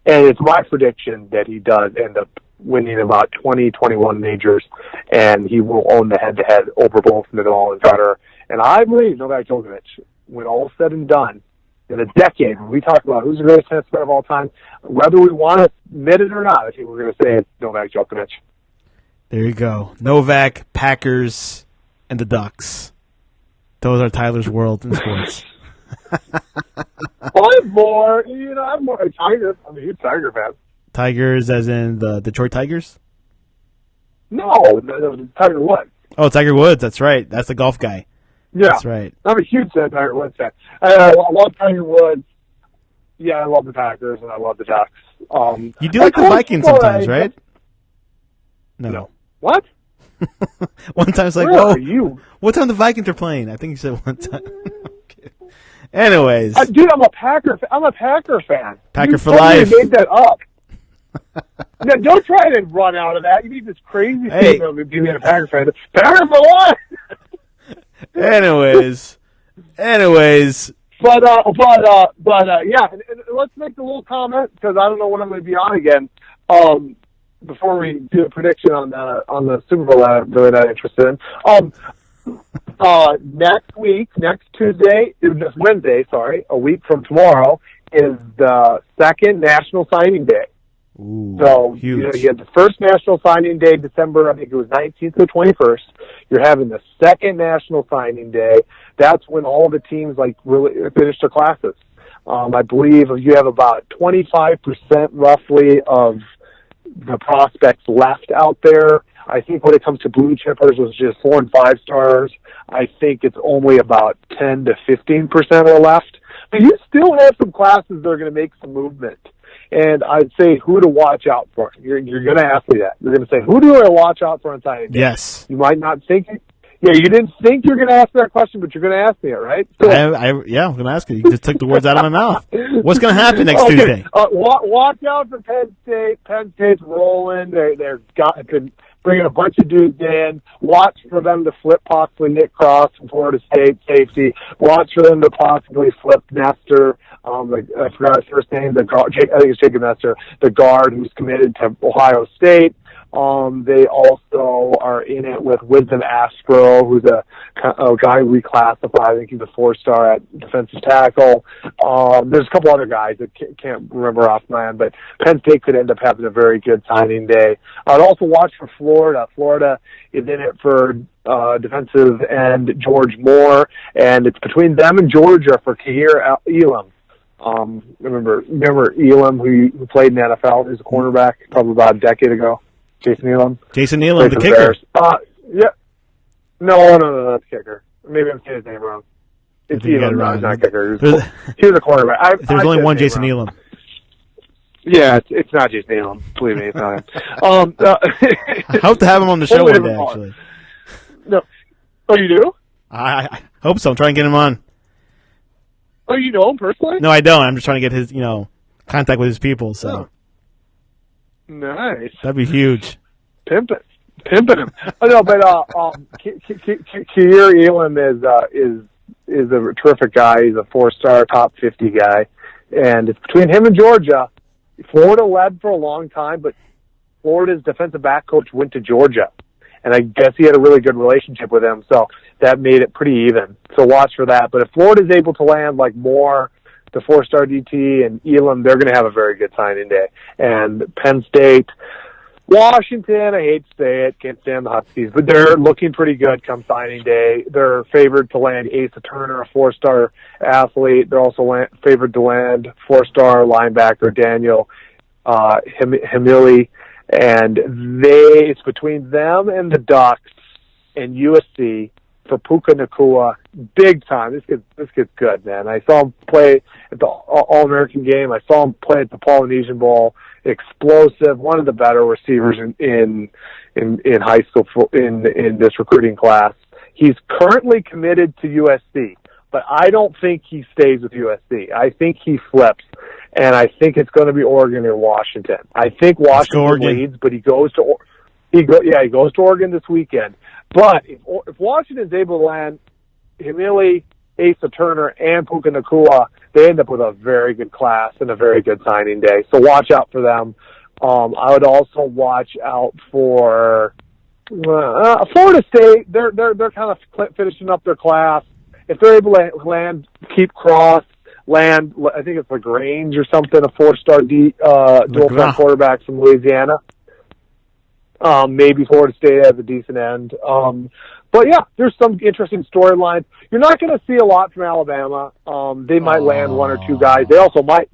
And it's my prediction that he does end up winning about 20, 21 majors, and he will own the head-to-head over both Nadal and Federer. And I believe Novak Djokovic, when all is said and done, in a decade, when we talk about who's the greatest tennis player of all time, whether we want to admit it or not, I think we're going to say it's Novak Djokovic. There you go. Novak, Packers, and the Ducks. Those are Tyler's world in sports. I'm more a Tiger. I'm a huge Tiger fan. Tigers as in the Detroit Tigers? No, Tiger Woods. Oh, Tiger Woods. That's right. That's the golf guy. Yeah. That's right. I'm a huge Tiger Woods fan. I love Tiger Woods. Yeah, I love the Packers, and I love the Ducks. You do like the Vikings sometimes, right? No. What? One time it's like, where are you? What time the Vikings are playing? I think you said one time. Okay. Anyways. Dude, I'm a Packer fan. Packer you for life. You made that up. Now, don't try to run out of that. You need this crazy thing of being a Packer fan. Packer for life! Anyways. But yeah, and let's make a little comment, because I don't know when I'm going to be on again. Before we do a prediction on the Super Bowl that I'm really not interested in. Next Wednesday, a week from tomorrow, is the second National Signing Day. Ooh, so huge. You had the first National Signing Day, December, I think it was 19th or 21st. You're having the second National Signing Day. That's when all the teams really finish their classes. I believe you have about 25% roughly of the prospects left out there. I think when it comes to blue chippers, it's just 4 and 5 stars. I think it's only about 10 to 15% are left. But you still have some classes that are going to make some movement. And I'd say who to watch out for. You're going to ask me that. You're going to say, who do I watch out for on signing day? Yes. You might not think it. Yeah, you didn't think you're going to ask that question, but you're going to ask me it, right? So, I'm going to ask you. You just took the words out of my mouth. What's going to happen next Tuesday? Watch out for Penn State. Penn State's rolling. They're bringing a bunch of dudes in. Watch for them to flip possibly Nick Cross from Florida State safety. Watch for them to possibly flip Nestor. I forgot his first name. The guard, I think it's Jacob Nestor, the guard who's committed to Ohio State. They also are in it with Wisdom Aspro, who's a guy reclassified. I think he's a 4-star at defensive tackle. There's a couple other guys that can't remember offhand, but Penn State could end up having a very good signing day. I'd also watch for Florida. Florida is in it for defensive end George Moore, and it's between them and Georgia for Kahir Elam. Remember Elam, who played in the NFL? He was a cornerback probably about a decade ago. Jason Elam, the kicker. Yeah. No, that's kicker. Maybe I'm saying his name wrong. It's Elam, not kicker. He was a cornerback. There's only one Jason Elam. Yeah, it's not Jason Elam. Believe me, it's not him. I hope to have him on the show one day, actually. No. Oh, you do? I hope so. I'm trying to get him on. Oh, you know him personally? No, I don't. I'm just trying to get his, contact with his people, so. Oh. Nice. That'd be huge. Pimping him. Oh, no, but Kahir Elam is a terrific guy. He's a 4-star, top 50 guy, and it's between him and Georgia. Florida led for a long time, but Florida's defensive back coach went to Georgia, and I guess he had a really good relationship with him, so that made it pretty even. So watch for that. But if Florida's able to land like more, the 4-star DT and Elam, they're going to have a very good signing day. And Penn State, Washington, I hate to say it, can't stand the Huskies, but they're looking pretty good come signing day. They're favored to land Asa Turner, a 4-star athlete. They're also favored to land 4-star linebacker Daniel Hamili. And it's between them and the Ducks and USC for Puka Nacua, big time. This kid's good, man. I saw him play at the All-American game. I saw him play at the Polynesian Bowl. Explosive, one of the better receivers in high school in this recruiting class. He's currently committed to USC, but I don't think he stays with USC. I think he flips, and I think it's going to be Oregon or Washington. I think Washington leads, but he goes to Oregon this weekend. But if Washington's able to land Hamili, Asa Turner, and Puka Nacua, they end up with a very good class and a very good signing day. So watch out for them. I would also watch out for Florida State. They're kind of finishing up their class. If they're able to land, keep Cross, land, I think it's LaGrange or something, a 4-star dual-threat quarterback from Louisiana. Maybe Florida State has a decent end. But yeah, there's some interesting storylines. You're not going to see a lot from Alabama. They might land one or two guys. They also might,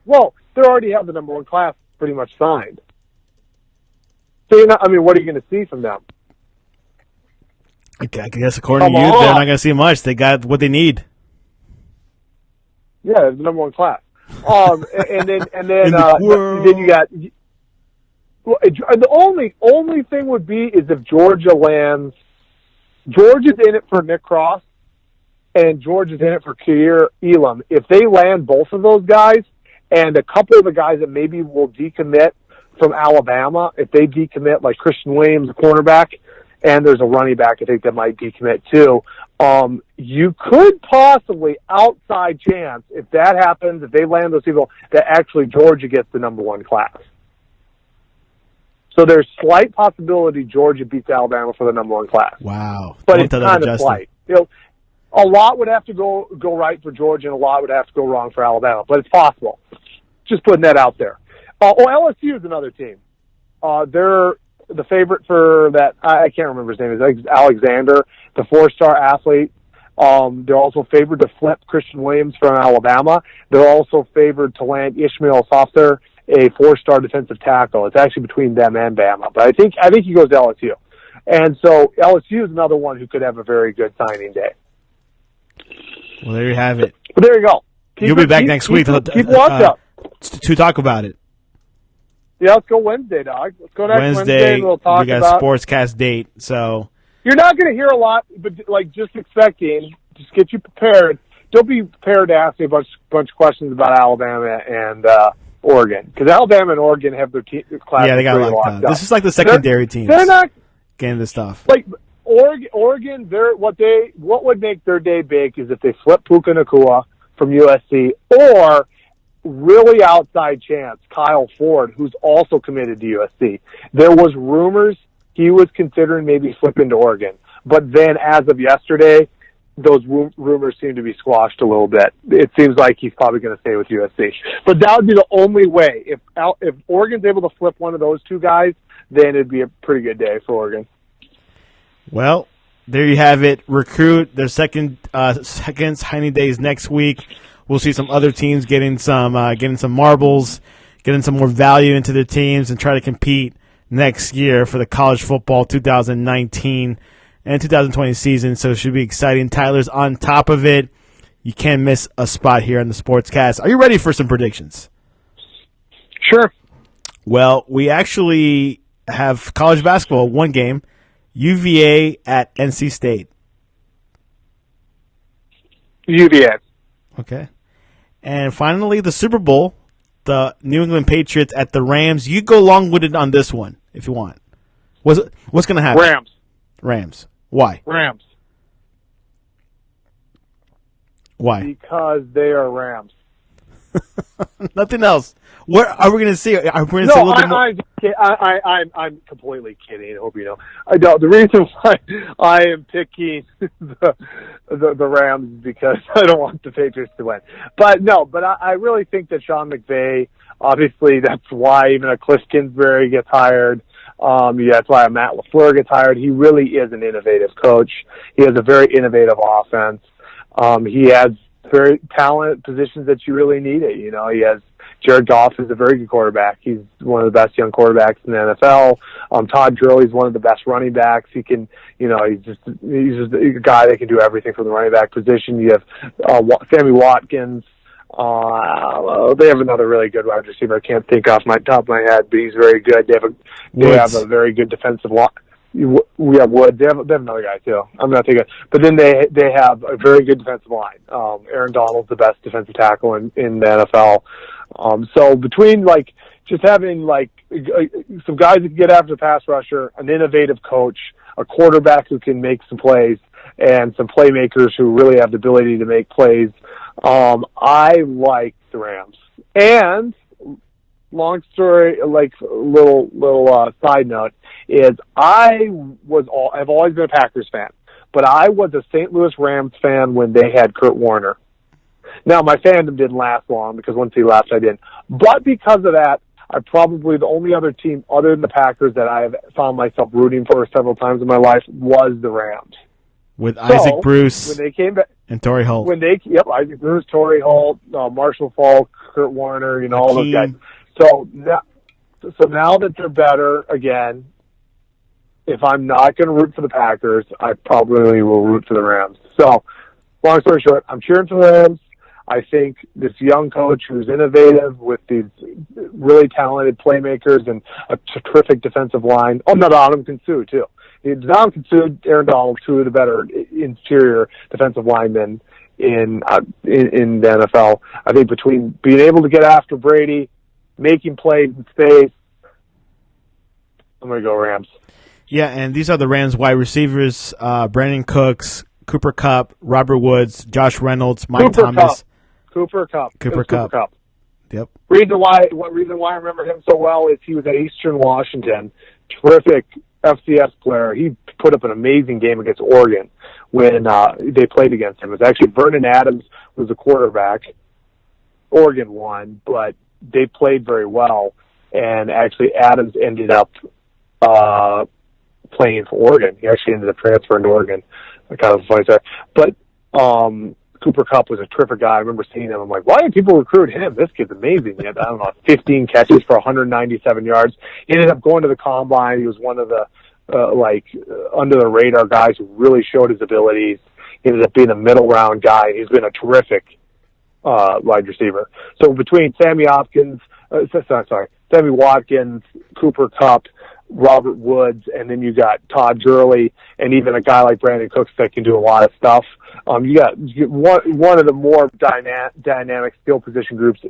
well, they already have the number 1 class pretty much signed. So what are you going to see from them? I guess according to you, they're not going to see much. They got what they need. Yeah, the number 1 class. And then you got. Well, the only thing would be is if Georgia's in it for Nick Cross, and Georgia's in it for Kahir Elam. If they land both of those guys, and a couple of the guys that maybe will decommit from Alabama, if they decommit, like Christian Williams, the cornerback, and there's a running back I think that might decommit too, you could possibly, outside chance, if that happens, if they land those people, that actually Georgia gets the number 1 class. So there's slight possibility Georgia beats Alabama for the number 1 class. Wow. But it's kind of slight. A lot would have to go right for Georgia, and a lot would have to go wrong for Alabama. But it's possible. Just putting that out there. LSU is another team. They're the favorite for that. I can't remember his name. It's Alexander, the 4-star athlete. They're also favored to flip Christian Williams from Alabama. They're also favored to land Ishmael Softer, a 4-star defensive tackle. It's actually between them and Bama, but I think he goes to LSU. And so LSU is another one who could have a very good signing day. Well, there you have it. Well, there you go. You'll be back next week keep watch up to talk about it. Yeah, let's go Wednesday, dog. Let's go next Wednesday and we'll talk about. We got a sportscast date, so you're not going to hear a lot, but just get you prepared. Don't be prepared to ask me a bunch of questions about Alabama and Oregon, because Alabama and Oregon have their class. Yeah, they got locked up. This is like the secondary teams. They're not getting this stuff. Like Oregon, what would make their day big is if they flip Puka Nacua from USC, or really outside chance Kyle Ford, who's also committed to USC. There was rumors he was considering maybe flipping to Oregon, but then as of yesterday, those rumors seem to be squashed a little bit. It seems like he's probably going to stay with USC. But that would be the only way. If Oregon's able to flip one of those two guys, then it'd be a pretty good day for Oregon. Well, there you have it. Recruit their second signing days next week. We'll see some other teams getting some marbles, getting some more value into their teams, and try to compete next year for the college football 2019 and 2020 season. So it should be exciting. Tyler's on top of it. You can't miss a spot here on the Sportscast. Are you ready for some predictions? Sure. Well, we actually have college basketball, one game. UVA at NC State. UVA. Okay. And finally, the Super Bowl, the New England Patriots at the Rams. You go long-winded on this one if you want. What's going to happen? Rams. Why? Rams. Why? Because they are Rams. Nothing else. What are we going to see? Are we going to see a little bit more? I'm completely kidding. I hope you know. I don't. The reason why I am picking the Rams is because I don't want the Patriots to win. But no. But I really think that Sean McVay. Obviously, that's why even a Cliff Kingsbury gets hired. That's why a Matt LaFleur gets hired. He really is an innovative coach. He has a very innovative offense. He has very talented positions that you really need it. You know, he has Jared Goff is a very good quarterback. He's one of the best young quarterbacks in the NFL. Todd Gurley's one of the best running backs. He can, you know, he's just a guy that can do everything from the running back position. You have Sammy Watkins. They have another really good wide receiver. I can't think off my top of my head, but he's very good. They have a very good defensive line. We have Woods. They have another guy too. I'm not thinking, but then they have a very good defensive line. Aaron Donald's the best defensive tackle in the NFL. So between like just having like some guys that can get after the pass rusher, an innovative coach, a quarterback who can make some plays, and some playmakers who really have the ability to make plays, I like the Rams. And long story, like little side note, is I've always been a Packers fan, but I was a St. Louis Rams fan when they had Kurt Warner. Now, my fandom didn't last long because once he left, I didn't. But because of that, I'm probably the only other team other than the Packers that I have found myself rooting for several times in my life was the Rams. With Isaac Bruce when they came back, and Torrey Holt. Isaac Bruce, Torrey Holt, Marshall Faulk, Kurt Warner, you know, all those guys. So now that they're better again, if I'm not going to root for the Packers, I probably will root for the Rams. So, long story short, I'm cheering for the Rams. I think this young coach who's innovative with these really talented playmakers and a terrific defensive line. Oh, no, Donovan Sue, too. Donovan Sue, Aaron Donald, two of the better interior defensive linemen in the NFL. I think between being able to get after Brady, making plays in space, I'm going to go Rams. Yeah, and these are the Rams wide receivers, Brandon Cooks, Cooper Kupp, Robert Woods, Josh Reynolds, Mike Thomas. Cooper Kupp. Yep. Reason why I remember him so well is he was at Eastern Washington. Terrific FCS player. He put up an amazing game against Oregon when they played against him. It was actually Vernon Adams was the quarterback. Oregon won, but they played very well. And actually Adams ended up playing for Oregon. He actually ended up transferring to Oregon. Kind of funny story. But Cooper Kupp was a terrific guy. I remember seeing him. I'm like, why do people recruit him? This kid's amazing. He had, 15 catches for 197 yards. He ended up going to the combine. He was one of the under the radar guys who really showed his abilities. He ended up being a middle round guy. He's been a terrific wide receiver. So between Sammy Watkins, Cooper Kupp, Robert Woods, and then you got Todd Gurley, and even a guy like Brandon Cooks that can do a lot of stuff. You got one of the more dynamic skill position groups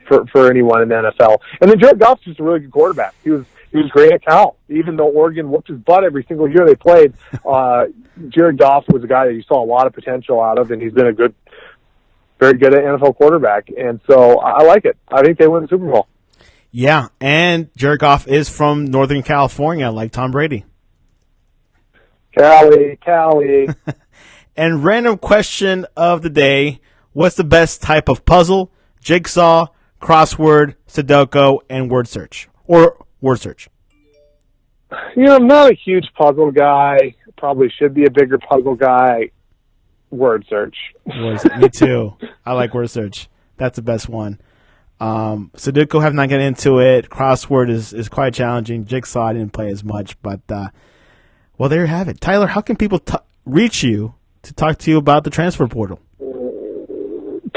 for anyone in the NFL. And then Jared Goff's just a really good quarterback. He was great at Cal, even though Oregon whooped his butt every single year they played. Jared Goff was a guy that you saw a lot of potential out of, and he's been very good at NFL quarterback. And so I like it. I think they win the Super Bowl. Yeah, and Jared Goff is from Northern California, like Tom Brady. Cali. And random question of the day, what's the best type of puzzle? Jigsaw, crossword, Sudoku, and word search. Or word search. I'm not a huge puzzle guy. Probably should be a bigger puzzle guy. Word search. Me too. I like word search. That's the best one. Sudoku, have not gotten into it. Crossword is quite challenging. Jigsaw, I didn't play as much, but well, there you have it. Tyler, how can people reach you to talk to you about the transfer portal?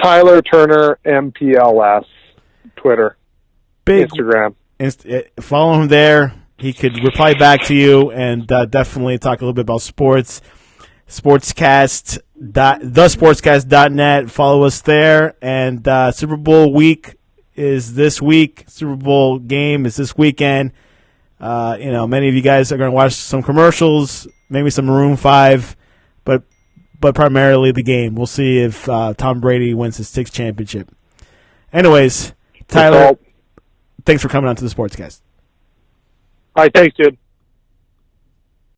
Tyler Turner, MPLS, Twitter, Instagram. Follow him there. He could reply back to you and definitely talk a little bit about sports. Thesportscast.net. Follow us there. And Super Bowl week is this week. Super Bowl game is this weekend. Many of you guys are going to watch some commercials, maybe some Maroon 5, but primarily the game. We'll see if Tom Brady wins his 6th championship. Anyways, Tyler, thanks for coming on to the Sportscast. All right, thanks, dude.